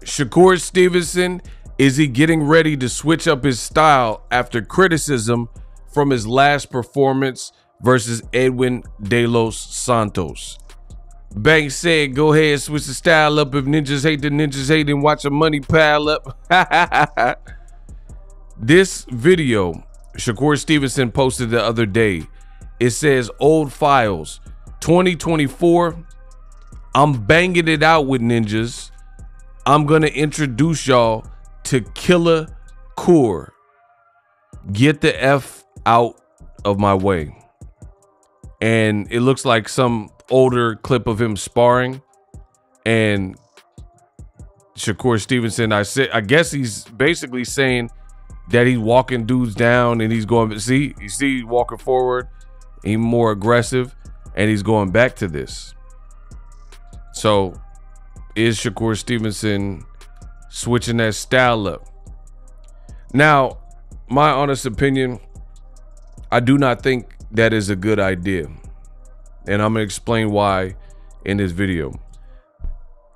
Shakur Stevenson, is he getting ready to switch up his style after criticism from his last performance versus Edwin De Los Santos? Banks said, go ahead, switch the style up. If ninjas hate, the ninjas hate, and watch the money pile up. This video Shakur Stevenson posted the other day, it says old files 2024. I'm banging it out with ninjas. I'm gonna introduce y'all to Killer Core. Get the F out of my way. And it looks like some older clip of him sparring, and Shakur Stevenson, I guess he's basically saying that he's walking dudes down and he's going, you see he's walking forward, he's more aggressive, and he's going back to this. So is Shakur Stevenson switching that style up? Now, my honest opinion, I do not think that is a good idea. And I'm gonna explain why in this video.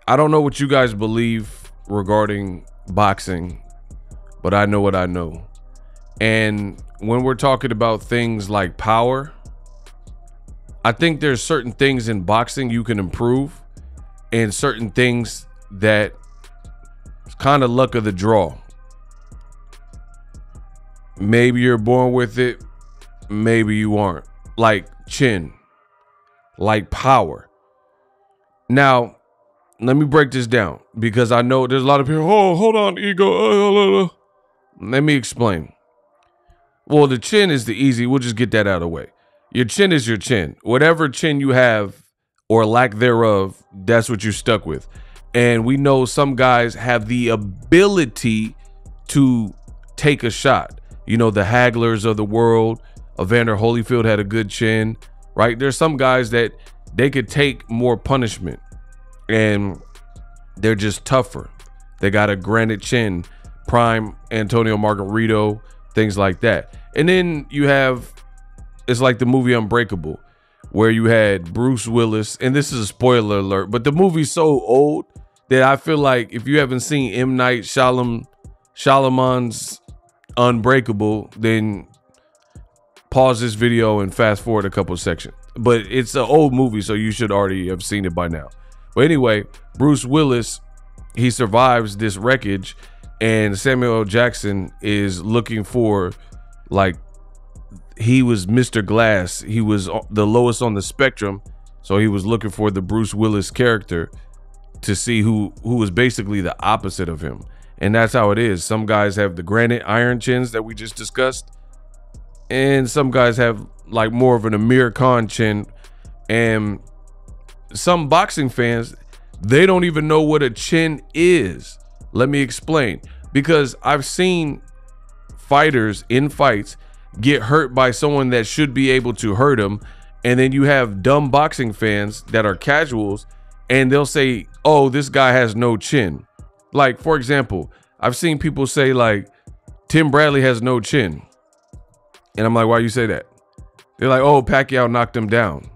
I don't know what you guys believe regarding boxing, but I know what I know. And when we're talking about things like power, I think there's certain things in boxing you can improve, and certain things that it's kind of luck of the draw. Maybe you're born with it, maybe you aren't. Like chin, like power. Now, let me break this down, because I know there's a lot of people, oh, hold on, ego. Let me explain. Well, the chin is the easy, we'll just get that out of the way. Your chin is your chin. Whatever chin you have or lack thereof, that's what you're stuck with. And we know some guys have the ability to take a shot. You know, the Haglers of the world, Evander Holyfield had a good chin, right? There's some guys that they could take more punishment and they're just tougher. They got a granite chin, prime Antonio Margarito, things like that. And then you have, it's like the movie Unbreakable, where you had Bruce Willis, and this is a spoiler alert, but the movie's so old that I feel like if you haven't seen M. Night Shyamalan's Unbreakable, then pause this video and fast forward a couple of sections. But it's an old movie, so you should already have seen it by now. But anyway, Bruce Willis, he survives this wreckage, and Samuel L. Jackson is looking for, like, he was Mr. Glass. He was the lowest on the spectrum, so he was looking for the Bruce Willis character to see who was basically the opposite of him. And that's how it is. Some guys have the granite iron chins that we just discussed, and some guys have like more of an Amir Khan chin. And some boxing fans, they don't even know what a chin is. Let me explain. Because I've seen fighters in fights get hurt by someone that should be able to hurt them, and then you have dumb boxing fans that are casuals, and they'll say, oh, this guy has no chin. Like, for example, I've seen people say, like, Tim Bradley has no chin. And I'm like, why you say that? They're like, oh, Pacquiao knocked him down.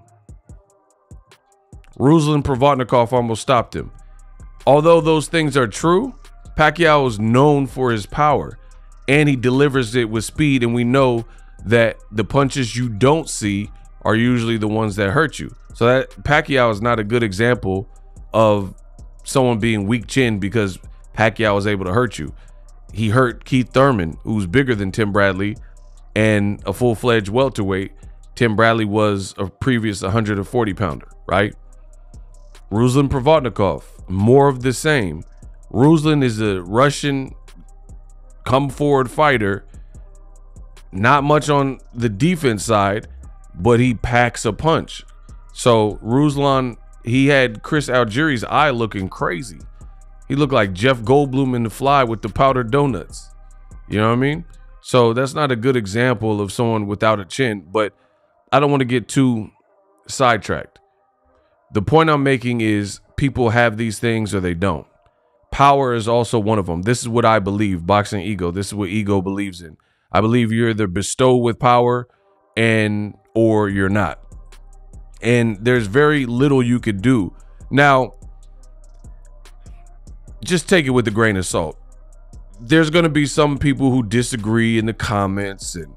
Ruslan Provodnikov almost stopped him. Although those things are true, Pacquiao is known for his power, and he delivers it with speed. And we know that the punches you don't see are usually the ones that hurt you. So that Pacquiao is not a good example of someone being weak chin because Pacquiao was able to hurt you. He hurt Keith Thurman, who's bigger than Tim Bradley and a full-fledged welterweight. Tim Bradley was a previous 140 pounder, right? Ruslan Provodnikov, more of the same. Ruslan is a Russian come forward fighter, not much on the defense side, but he packs a punch. So Ruslan, he had Chris Algieri's eye looking crazy. He looked like Jeff Goldblum in The Fly with the powdered donuts. You know what I mean? So that's not a good example of someone without a chin, but I don't want to get too sidetracked. The point I'm making is people have these things or they don't. Power is also one of them. This is what I believe, boxing ego. This is what ego believes in. I believe you're either bestowed with power or you're not. And there's very little you could do. Now, just take it with a grain of salt. There's going to be some people who disagree in the comments, and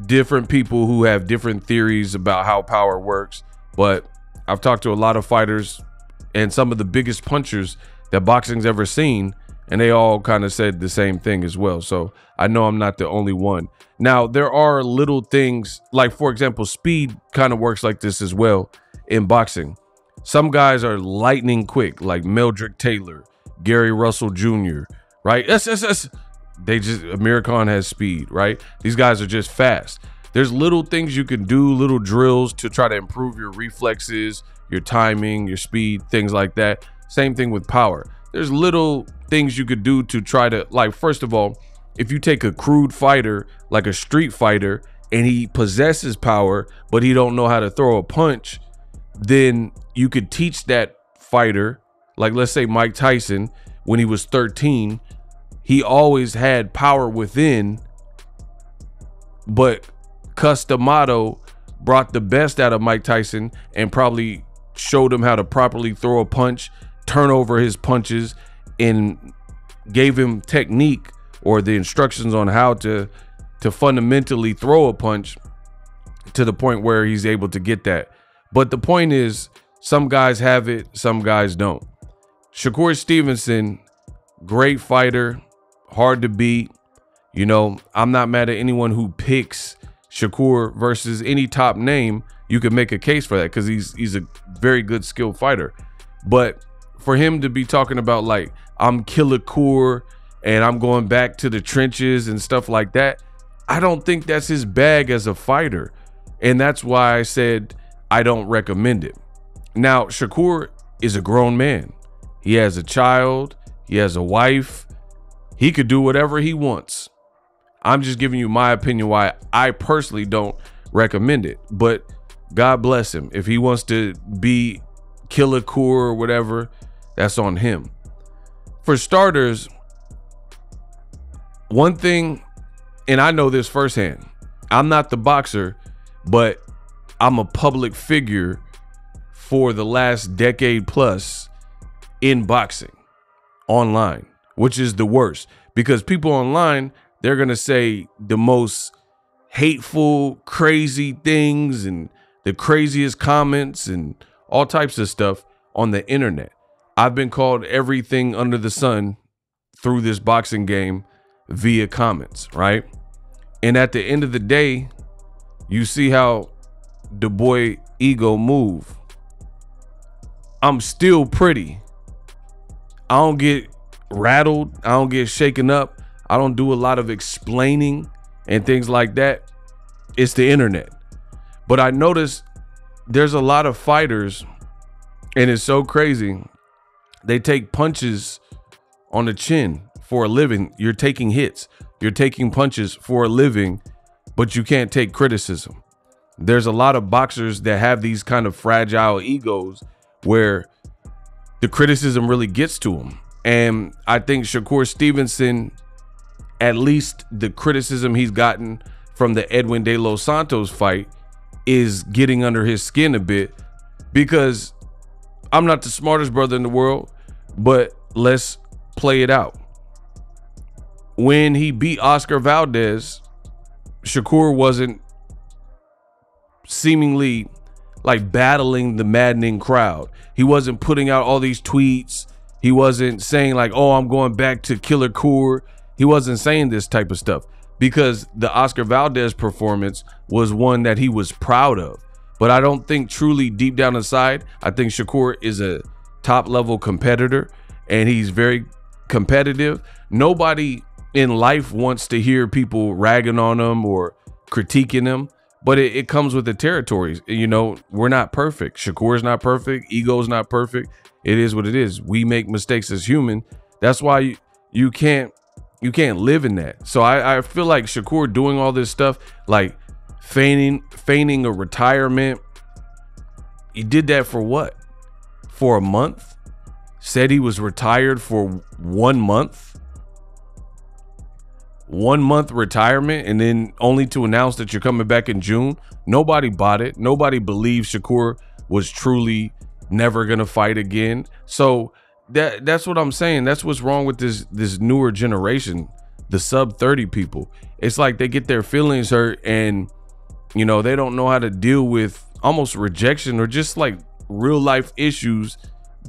different people who have different theories about how power works. But I've talked to a lot of fighters and some of the biggest punchers that boxing's ever seen, and they all kind of said the same thing as well. So I know I'm not the only one. Now, there are little things, like, for example, speed kind of works like this as well in boxing. Some guys are lightning quick, like Meldrick Taylor, Gary Russell Jr., right? They just, Amir Khan has speed, right? These guys are just fast. There's little things you can do, little drills to try to improve your reflexes, your timing, your speed, things like that. Same thing with power. There's little things you could do to try to, like, first of all, if you take a crude fighter, like a street fighter, and he possesses power, but he don't know how to throw a punch, then you could teach that fighter, like let's say Mike Tyson, when he was 13, he always had power within, but Cus D'Amato brought the best out of Mike Tyson and probably showed him how to properly throw a punch, turn over his punches, and gave him technique or the instructions on how to fundamentally throw a punch to the point where he's able to get that. But the point is, some guys have it, some guys don't. Shakur Stevenson, great fighter, hard to beat. You know, I'm not mad at anyone who picks Shakur versus any top name. You can make a case for that because he's a very good skilled fighter. But for him to be talking about, like, I'm Killer Core and I'm going back to the trenches and stuff like that, I don't think that's his bag as a fighter. And that's why I said I don't recommend it. Now, Shakur is a grown man. He has a child. He has a wife. He could do whatever he wants. I'm just giving you my opinion why I personally don't recommend it. But God bless him. If he wants to be Killer Core or whatever, that's on him. For starters, one thing, and I know this firsthand, I'm not the boxer, but I'm a public figure for the last decade plus in boxing online, which is the worst, because people online, they're going to say the most hateful, crazy things and the craziest comments and all types of stuff on the internet. I've been called everything under the sun through this boxing game via comments, right? And at the end of the day, you see how the boy ego move. I'm still pretty. I don't get rattled. I don't get shaken up. I don't do a lot of explaining and things like that. It's the internet. But I noticed there's a lot of fighters, and it's so crazy. They take punches on the chin for a living. You're taking hits. You're taking punches for a living, but you can't take criticism. There's a lot of boxers that have these kind of fragile egos where the criticism really gets to them. And I think Shakur Stevenson, at least the criticism he's gotten from the Edwin De Los Santos fight, is getting under his skin a bit, because I'm not the smartest brother in the world, but let's play it out. When he beat Oscar Valdez, Shakur wasn't seemingly like battling the maddening crowd. He wasn't putting out all these tweets. He wasn't saying like, oh, I'm going back to Killer Core. He wasn't saying this type of stuff because the Oscar Valdez performance was one that he was proud of. But I don't think truly deep down inside, I think Shakur is a top level competitor and he's very competitive. Nobody in life wants to hear people ragging on him or critiquing him, but it comes with the territories. You know, we're not perfect. Shakur's not perfect. Ego's not perfect. It is what it is. We make mistakes as human. That's why you can't live in that. So I feel like Shakur doing all this stuff, like feigning a retirement. He did that for what? For a month? Said he was retired for 1 month. 1 month retirement, and then only to announce that you're coming back in June. Nobody bought it. Nobody believed Shakur was truly never gonna fight again. So That's what I'm saying. That's what's wrong with this newer generation, the sub 30 people. It's like they get their feelings hurt, and you know, they don't know how to deal with almost rejection or just like real life issues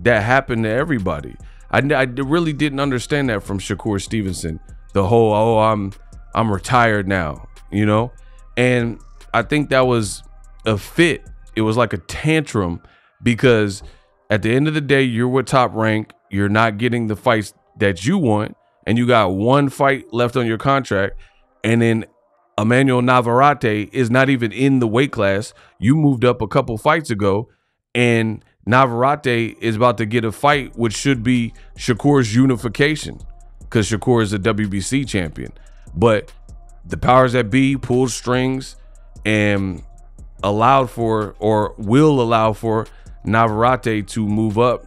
that happen to everybody. I really didn't understand that from Shakur Stevenson. The whole, oh, I'm retired now, you know? And I think that was a fit. It was like a tantrum, because at the end of the day, you're with Top Rank. You're not getting the fights that you want, and you got one fight left on your contract. And then Emmanuel Navarrete is not even in the weight class. You moved up a couple fights ago, and Navarrete is about to get a fight, which should be Shakur's unification, because Shakur is a WBC champion. But the powers that be pulled strings and allowed for, or will allow for, Navarrete to move up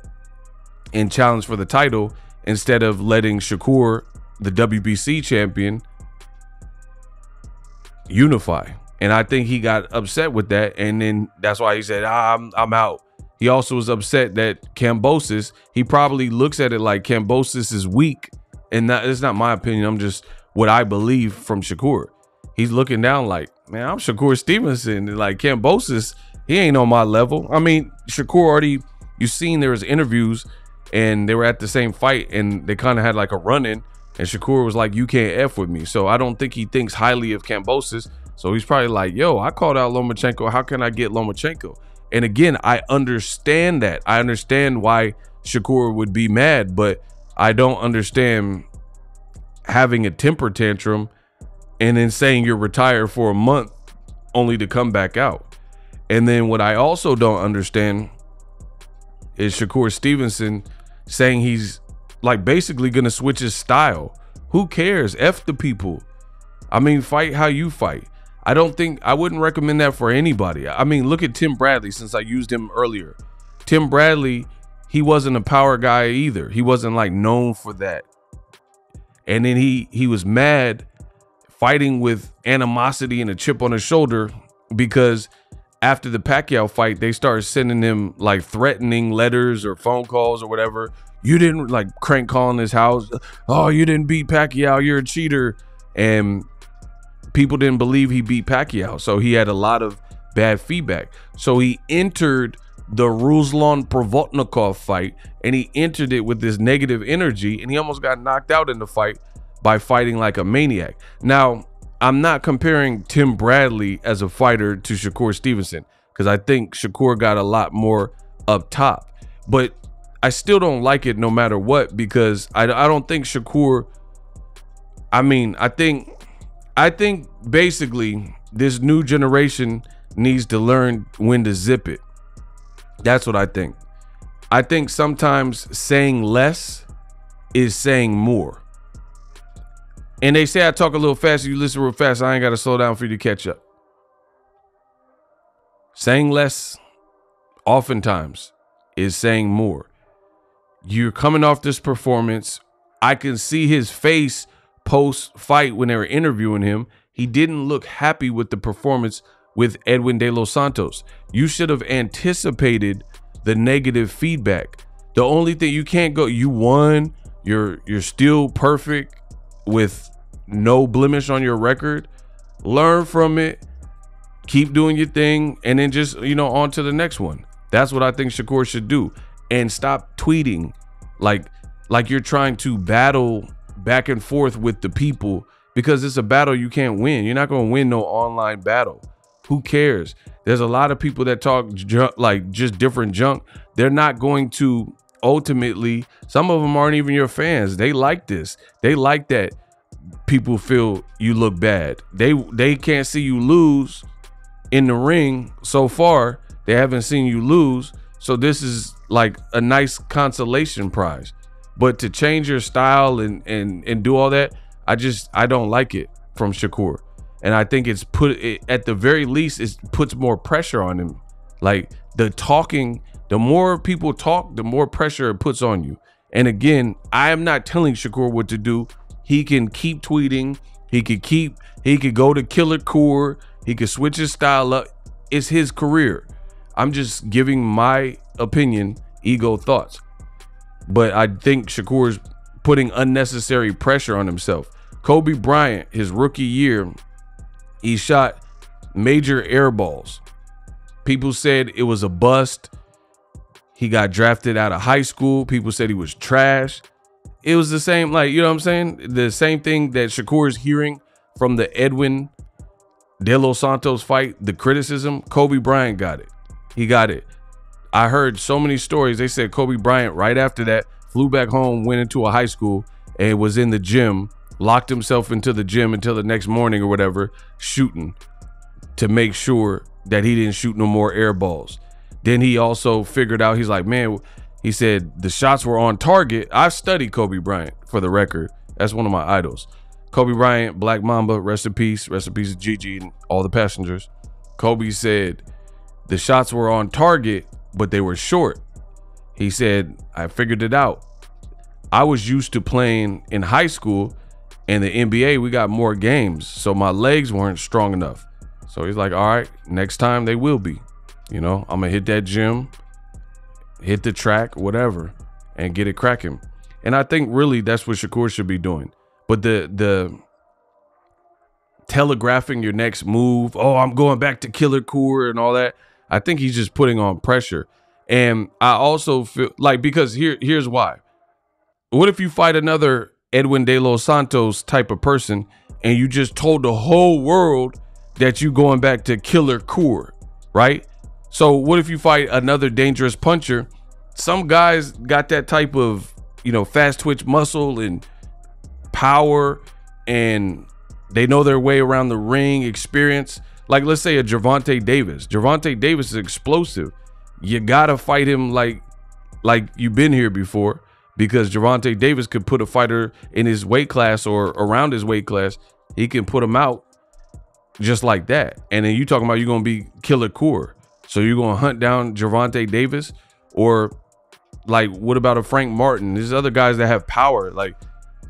and challenge for the title instead of letting Shakur, the WBC champion, unify. And I think he got upset with that, and then that's why he said, I'm out. He also was upset that Kambosos, he probably looks at it like Kambosos is weak, and it's not my opinion. I'm just what I believe from Shakur. He's looking down like, man, I'm Shakur Stevenson, and like Kambosos, he ain't on my level. I mean, Shakur already, you seen there was interviews, and they were at the same fight, and they kind of had like a run-in, and Shakur was like, you can't F with me. So I don't think he thinks highly of Kambosos. So he's probably like, yo, I called out Lomachenko. How can I get Lomachenko? And again, I understand that. I understand why Shakur would be mad, but I don't understand having a temper tantrum and then saying you're retired for a month only to come back out. And then what I also don't understand is Shakur Stevenson saying he's like basically gonna switch his style. Who cares? F the people. I mean, fight how you fight. I wouldn't recommend that for anybody. I mean, look at Tim Bradley, since I used him earlier. Tim Bradley, he wasn't a power guy either. He wasn't like known for that. And then he was mad, fighting with animosity and a chip on his shoulder, because after the Pacquiao fight, they started sending him like threatening letters or phone calls or whatever. You didn't, like, crank calling his house. Oh, you didn't beat Pacquiao. You're a cheater. And people didn't believe he beat Pacquiao. So he had a lot of bad feedback. So he entered the Ruslan Provodnikov fight, and he entered it with this negative energy, and he almost got knocked out in the fight by fighting like a maniac. Now, I'm not comparing Tim Bradley as a fighter to Shakur Stevenson, because I think Shakur got a lot more up top. But I still don't like it no matter what, because I don't think Shakur, I mean, I think basically this new generation needs to learn when to zip it. That's what I think. I think sometimes saying less is saying more. And they say I talk a little fast, you listen real fast. I ain't got to slow down for you to catch up. Saying less oftentimes is saying more. You're coming off this performance. I can see his face post-fight when they were interviewing him. He didn't look happy with the performance with Edwin De Los Santos. You should have anticipated the negative feedback. The only thing you can't go, you won, you're still perfect with no blemish on your record. Learn from it, keep doing your thing, and then just, you know, on to the next one. That's what I think Shakur should do. And stop tweeting like you're trying to battle back and forth with the people, because it's a battle you can't win. You're not going to win no online battle. Who cares? There's a lot of people that talk like just different junk. They're not going to ultimately, some of them aren't even your fans. They like this. They like that people feel you look bad. They can't see you lose in the ring so far. They haven't seen you lose. So this is like a nice consolation prize. But to change your style and do all that, I don't like it from Shakur. And I think it's at the very least, it puts more pressure on him. Like the more people talk, the more pressure it puts on you. And again, I am not telling Shakur what to do. He can keep tweeting. He could go to Killer Core. He could switch his style up. It's his career. I'm just giving my opinion, ego thoughts. but I think Shakur's putting unnecessary pressure on himself. Kobe Bryant, his rookie year, he shot major air balls. People said it was a bust. He got drafted out of high school. People said he was trash. It was the same, like, you know what I'm saying? The same thing that Shakur is hearing from the Edwin De Los Santos fight, the criticism. Kobe Bryant got it. He got it. I heard so many stories. They said Kobe Bryant, right after that, flew back home, went into a high school, and was in the gym, locked himself into the gym until the next morning or whatever, shooting to make sure that he didn't shoot no more air balls. Then he also figured out, he's like, man, he said the shots were on target. I've studied Kobe Bryant, for the record. That's one of my idols. Kobe Bryant, Black Mamba, rest in peace to Gigi and all the passengers. Kobe said the shots were on target, but they were short. He said, I figured it out. I was used to playing in high school, and the NBA, we got more games, so my legs weren't strong enough. So he's like, all right, next time they will be. You know, I'm gonna hit that gym, hit the track, whatever, and get it cracking. And I think really that's what Shakur should be doing. But the telegraphing your next move, oh, I'm going back to Killer Core and all that, I think he's just putting on pressure. And I also feel like, because here's why. What if you fight another Edwin De Los Santos type of person and you just told the whole world that you going back to Killer Core, right? So what if you fight another dangerous puncher? Some guys got that type of, you know, fast twitch muscle and power, and they know their way around the ring, experience. Like, let's say a Gervonta Davis. Gervonta Davis is explosive. You gotta fight him like you've been here before, because Gervonta Davis could put a fighter in his weight class or around his weight class. He can put him out just like that. And then you talking about you're gonna be Killer Core. So you're gonna hunt down Gervonta Davis? Or like, what about a Frank Martin? There's other guys that have power, like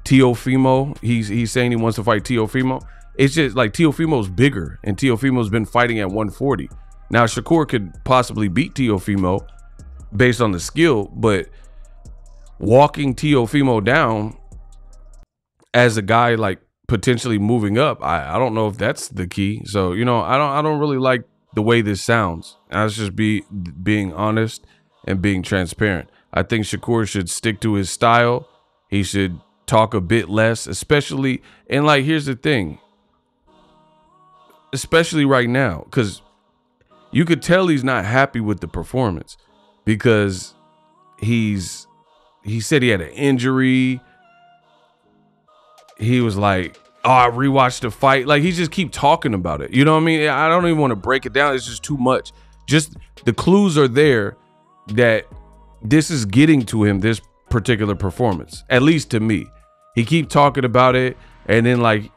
Teofimo. He's saying he wants to fight Teofimo. It's just like Teofimo's bigger, and Teofimo's been fighting at 140. Now Shakur could possibly beat Teofimo based on the skill, but walking Teofimo down as a guy like potentially moving up, I don't know if that's the key. So, you know, I don't really like the way this sounds. I was just being honest and being transparent. I think Shakur should stick to his style. He should talk a bit less, especially, and like, here's the thing, especially right now, because you could tell he's not happy with the performance, because he said he had an injury. He was like, oh, I rewatched the fight. Like, he just keep talking about it. You know what I mean? I don't even want to break it down. It's just too much. Just the clues are there that this is getting to him, this particular performance, at least to me. He keep talking about it, and then like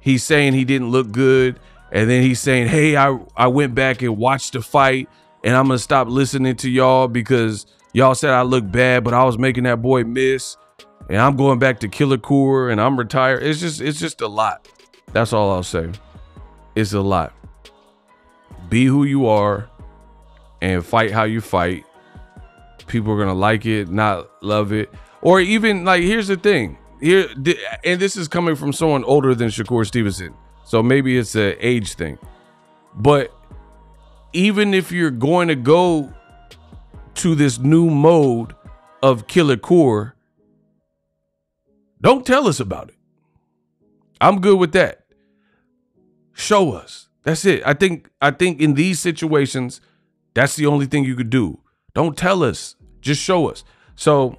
he's saying he didn't look good, and then he's saying, hey, I went back and watched the fight, and I'm gonna stop listening to y'all because y'all said I look bad, but I was making that boy miss, and I'm going back to Killer Core, and I'm retired. It's just a lot. That's all I'll say. It's a lot. Be who you are and fight how you fight. People are gonna like it, not love it, or even like, here's the thing. Here, and this is coming from someone older than Shakur Stevenson, so maybe it's an age thing. But even if you're going to go to this new mode of Killer Core, don't tell us about it. I'm good with that. Show us. That's it. I think in these situations, that's the only thing you could do. Don't tell us. Just show us. So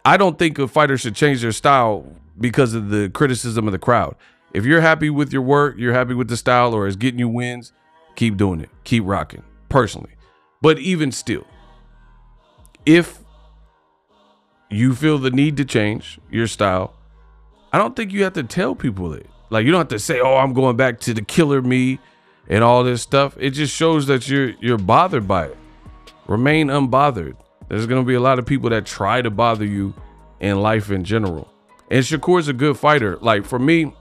I don't think a fighter should change their style because of the criticism of the crowd. If you're happy with your work, you're happy with the style, or it's getting you wins, keep doing it. Keep rocking, personally. But even still, if you feel the need to change your style, I don't think you have to tell people it. Like, you don't have to say, oh, I'm going back to the killer me and all this stuff. It just shows that you're bothered by it. Remain unbothered. There's going to be a lot of people that try to bother you in life in general. And Shakur's a good fighter. Like, for me,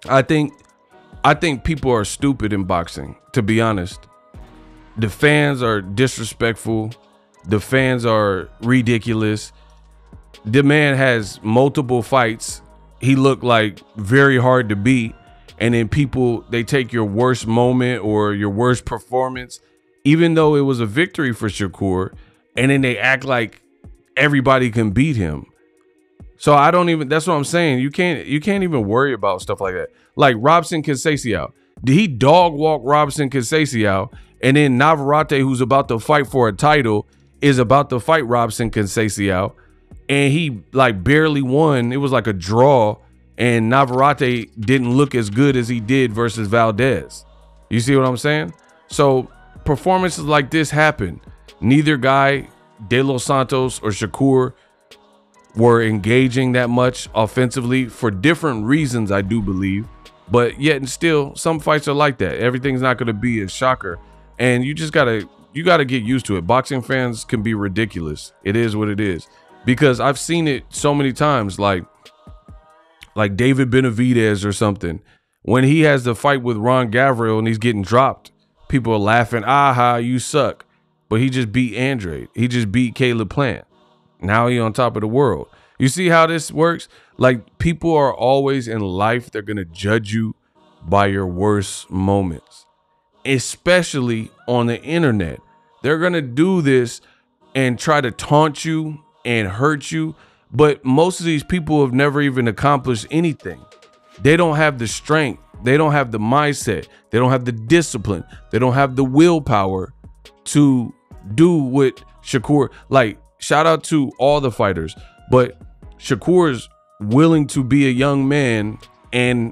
I think people are stupid in boxing, to be honest. The fans are disrespectful. The fans are ridiculous. the man has multiple fights. He looked like very hard to beat. And then people, they take your worst moment or your worst performance, even though it was a victory for Shakur, and then they act like everybody can beat him. So I don't even, that's what I'm saying. You can't even worry about stuff like that. Like Robson Conceição. Did he dog walk Robson Conceição? And then Navarrete, who's about to fight for a title, is about to fight Robson Conceição. And he like barely won. It was like a draw. And Navarrete didn't look as good as he did versus Valdez. You see what I'm saying? So performances like this happen. Neither guy, De Los Santos or Shakur, were engaging that much offensively for different reasons, I do believe. But yet and still, some fights are like that. Everything's not going to be a shocker. And you just gotta get used to it. Boxing fans can be ridiculous. It is what it is. Because I've seen it so many times, like David Benavidez or something. When he has the fight with Ron Gavril and he's getting dropped, people are laughing, aha, you suck. But he just beat Andrade. He just beat Caleb Plant. Now he on top of the world. You see how this works? Like, people are always in life, they're going to judge you by your worst moments, especially on the internet. They're going to do this and try to taunt you and hurt you. But most of these people have never even accomplished anything. They don't have the strength. They don't have the mindset. They don't have the discipline. They don't have the willpower to do what Shakur, like, shout out to all the fighters, but Shakur's willing to be a young man and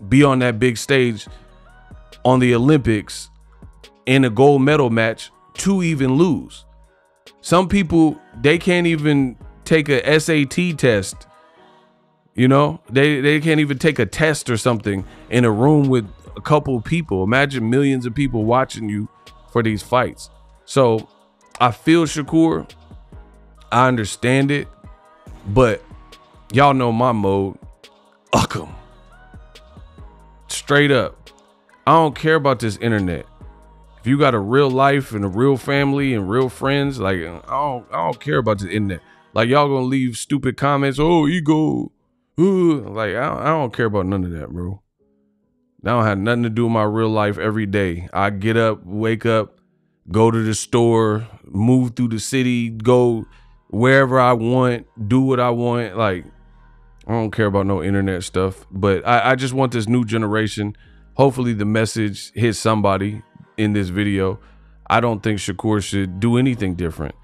be on that big stage on the Olympics in a gold medal match to even lose. Some people, they can't even take a SAT test. You know, they can't even take a test or something in a room with a couple of people. Imagine millions of people watching you for these fights. So I feel Shakur. I understand it, but y'all know my mode. Uck 'em. Straight up. I don't care about this internet. If you got a real life and a real family and real friends, like, I don't care about the internet. Like, y'all gonna leave stupid comments. Oh, ego. Like, I don't care about none of that, bro. That don't have nothing to do with my real life every day. I get up, wake up, go to the store, move through the city, go wherever I want, do what I want. Like, I don't care about no internet stuff. But I just want this new generation. Hopefully the message hits somebody in this video. I don't think Shakur should do anything different.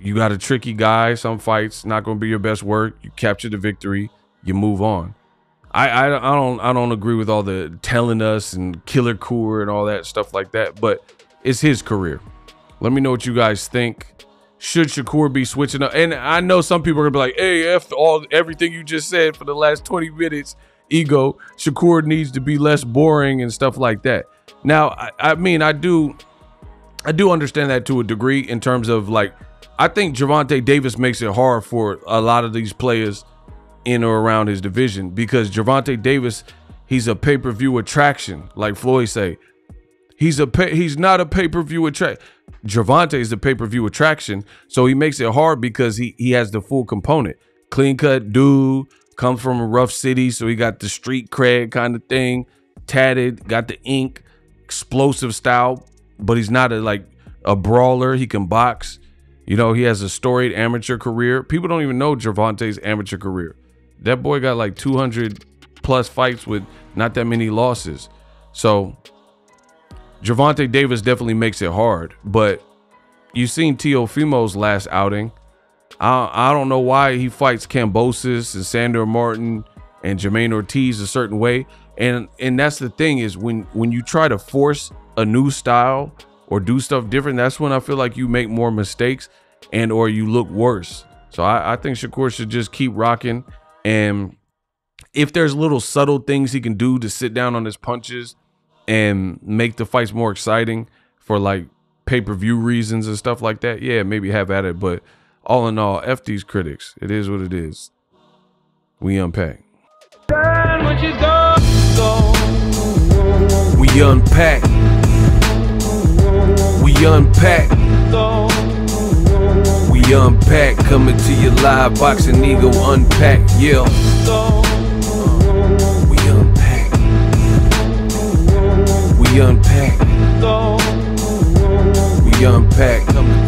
You got a tricky guy. Some fights not going to be your best work. You capture the victory. You move on. I don't agree with all the telling us and killer core and all that stuff like that. But it's his career. Let me know what you guys think. Should Shakur be switching up? And I know some people are gonna be like, "Hey, everything you just said for the last 20 minutes, ego. Shakur needs to be less boring and stuff like that." Now, I mean, I do understand that to a degree in terms of, like, I think Gervonta Davis makes it hard for a lot of these players in or around his division, because Gervonta Davis, he's a pay-per-view attraction, like Floyd say. He's not a pay-per-view attraction. Gervonta is a pay-per-view attraction, so he makes it hard because he has the full component. Clean-cut dude, comes from a rough city, so he got the street cred kind of thing, tatted, got the ink, explosive style, but he's not a brawler. He can box. You know, he has a storied amateur career. People don't even know Gervonta's amateur career. That boy got like 200 plus fights with not that many losses. So Gervonta Davis definitely makes it hard. But you've seen Teofimo's last outing. I don't know why he fights Kambosos and Sandor Martin and Jermaine Ortiz a certain way. And that's the thing, is when you try to force a new style or do stuff different, that's when I feel like you make more mistakes and or you look worse. So I think Shakur should just keep rocking. And if there's little subtle things he can do to sit down on his punches and make the fights more exciting for like pay-per-view reasons and stuff like that, yeah, maybe have at it. But all in all, F these critics. It is what it is. We unpack. We unpack. We unpack. We We unpack, coming to you live, Boxing Ego Unpacked, yeah. We unpack. We unpack. We unpack, coming